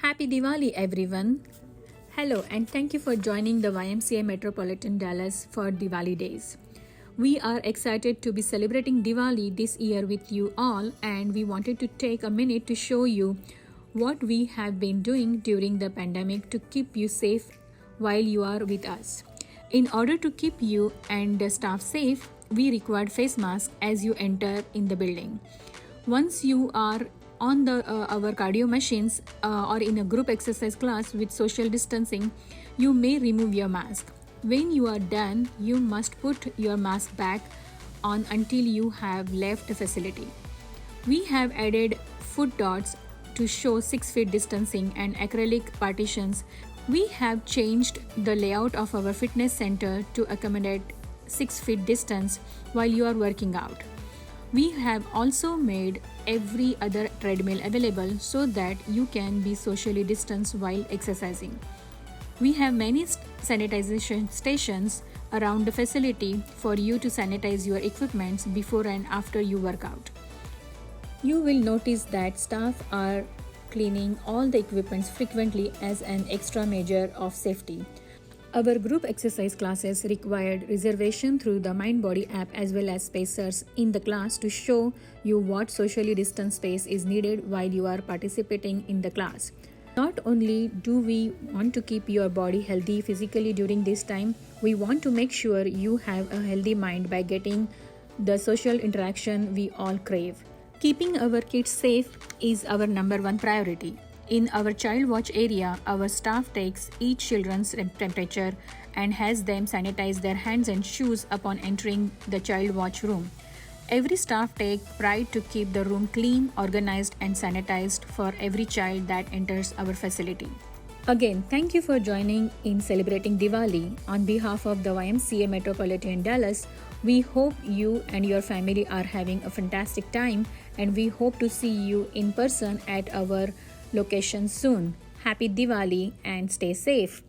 Happy Diwali, everyone. Hello, and thank you for joining the YMCA Metropolitan Dallas for Diwali Days. We are excited to be celebrating Diwali this year with you all, and we wanted to take a minute to show you what we have been doing during the pandemic to keep you safe while you are with us. In order to keep you and the staff safe, we required face masks as you enter in the building. Once you are on the our cardio machines or in a group exercise class with social distancing, you may remove your mask. When you are done, you must put your mask back on until you have left the facility. We have added foot dots to show 6 feet distancing and acrylic partitions. We have changed the layout of our fitness center to accommodate 6 feet distance while you are working out. We have also made every other treadmill available so that you can be socially distanced while exercising. We have many sanitization stations around the facility for you to sanitize your equipments before and after you work out. You will notice that staff are cleaning all the equipments frequently as an extra measure of safety. Our group exercise classes required reservation through the MindBody app as well as spacers in the class to show you what socially distant space is needed while you are participating in the class. Not only do we want to keep your body healthy physically during this time, we want to make sure you have a healthy mind by getting the social interaction we all crave. Keeping our kids safe is our number one priority. In our child watch area, our staff takes each children's temperature and has them sanitize their hands and shoes upon entering the child watch room. Every staff takes pride to keep the room clean, organized, and sanitized for every child that enters our facility. Again, thank you for joining in celebrating Diwali. On behalf of the YMCA Metropolitan Dallas, we hope you and your family are having a fantastic time, and we hope to see you in person at our location soon. Happy Diwali and stay safe.